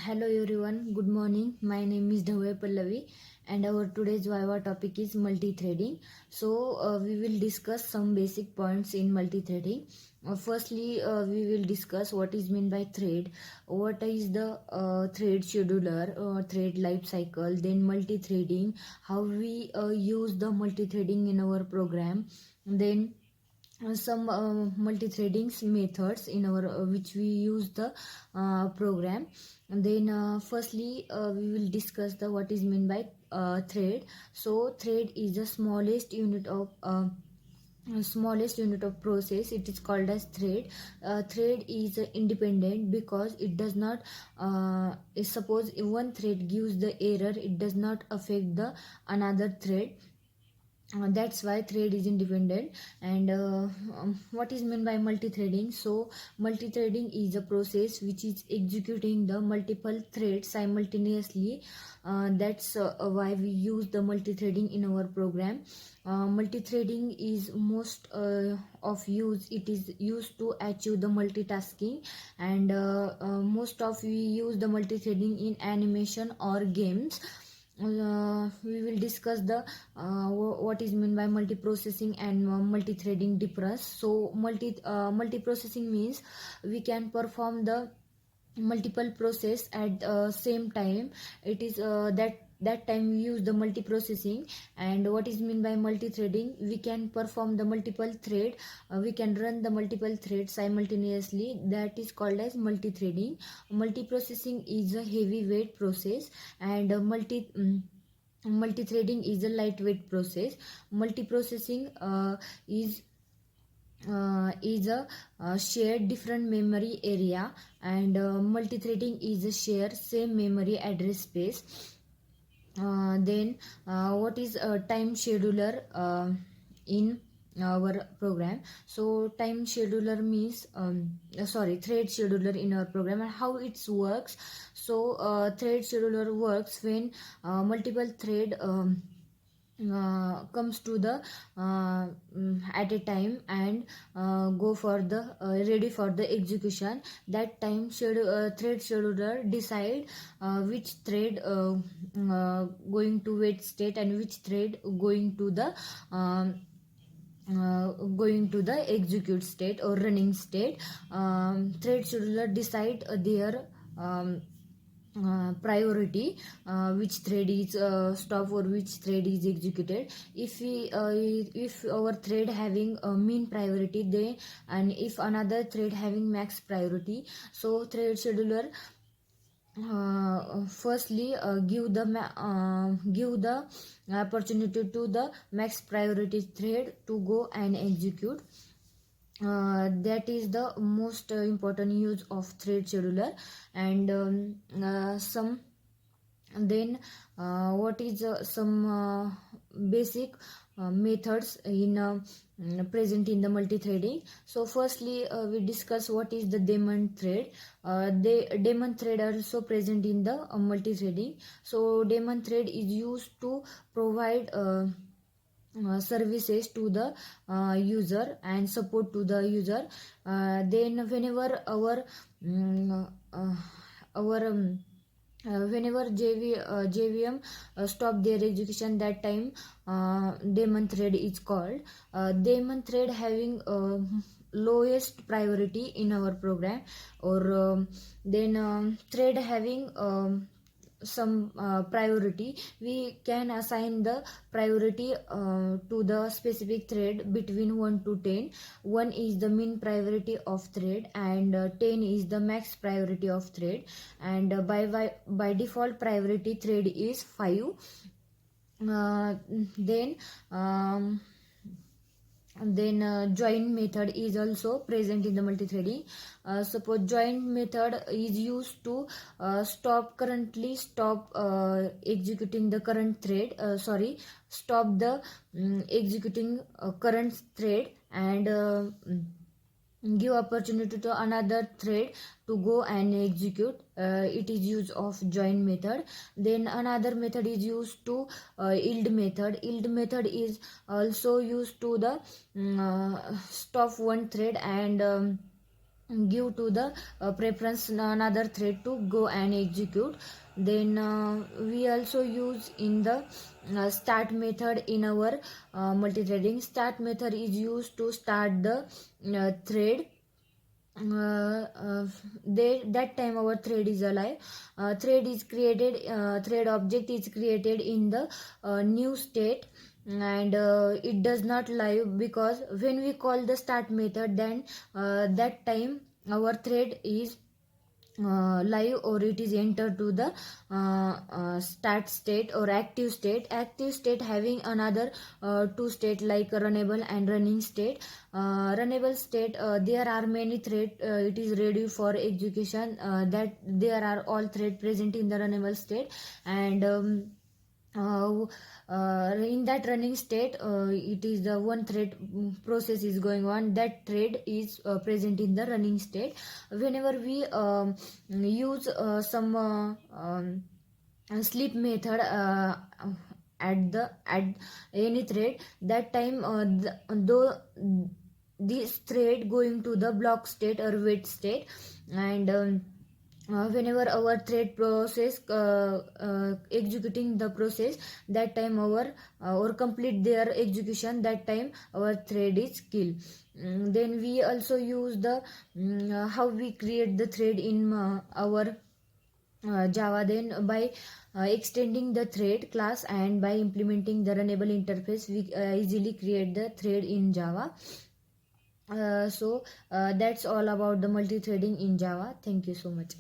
Hello everyone, good morning. My name is Dhavya Pallavi and our today's Viva topic is multi-threading. We will discuss some basic points in multi-threading. Firstly, we will discuss what is meant by thread, what is the thread scheduler or thread life cycle, then multi-threading, how we use the multi-threading in our program, then some multi-threading methods in our which we use the program. And then firstly, we will discuss the what is meant by thread. So thread is the smallest unit of process. It is called as thread. Thread is independent because it does not suppose if one thread gives the error, it does not affect the another thread. That's why thread is independent. And what is meant by multi-threading? So multi-threading is a process which is executing the multiple threads simultaneously. That's why we use the multi-threading in our program. Multi-threading is most of use. It is used to achieve the multitasking, and most of we use the multi-threading in animation or games. We will discuss the what is meant by multiprocessing and multi-threading difference. So multiprocessing means we can perform the multiple process at same time. It is that time we use the multiprocessing. And what is meant by multi-threading? We can perform the multiple thread, we can run the multiple threads simultaneously. That is called as multi-threading. Multiprocessing is a heavyweight process, and multi-threading is a lightweight process. Multiprocessing is a shared different memory area, and multi-threading is a share same memory address space. Then what is a time scheduler in our program? So time scheduler means thread scheduler in our program, and how it works. So thread scheduler works when multiple thread comes to the at a time, and go for the ready for the execution. That time thread scheduler decide which thread going to wait state and which thread going to the execute state or running state. Thread scheduler decide their priority, which thread is stop or which thread is executed. If our thread having a mean priority, they and if another thread having max priority, so thread scheduler firstly give the opportunity to the max priority thread to go and execute. That is the most important use of thread scheduler. And some then what is some basic methods in present in the multi-threading. So firstly, we discuss what is the daemon thread. The daemon thread also present in the multi-threading. So daemon thread is used to provide services to the user and support to the user. Then whenever our whenever JVM stop their execution, that time daemon thread is called. Daemon thread having lowest priority in our program, or then thread having some priority, we can assign the priority to the specific thread between 1 to 10. 1 is the mean priority of thread, and 10 is the max priority of thread. And by default priority thread is 5. Then join method is also present in the multi-threading. Suppose join method is used to stop executing the current thread, stop the executing current thread, and give opportunity to another thread to go and execute. It is use of join method. Then another method is used to yield method. Yield method is also used to the stop one thread and give to the preference another thread to go and execute. Then we also use in the start method in our multi-threading. Start method is used to start the thread. That time our thread is alive. Thread object is created in the new state, and it does not live, because when we call the start method, then that time our thread is live, or it is entered to the start state or active state having another two state like runnable and running state. Runnable state, there are many thread, it is ready for execution, that there are all thread present in the runnable state. And uh, in that running state, it is the one thread process is going on, that thread is present in the running state. Whenever we use some sleep method at any thread, that time though this thread going to the block state or wait state. And whenever our thread process executing the process, that time our or complete their execution, that time our thread is killed. Then we also use the how we create the thread in our Java. Then by extending the thread class and by implementing the runnable interface, we easily create the thread in Java. So that's all about the multi-threading in Java. Thank you so much.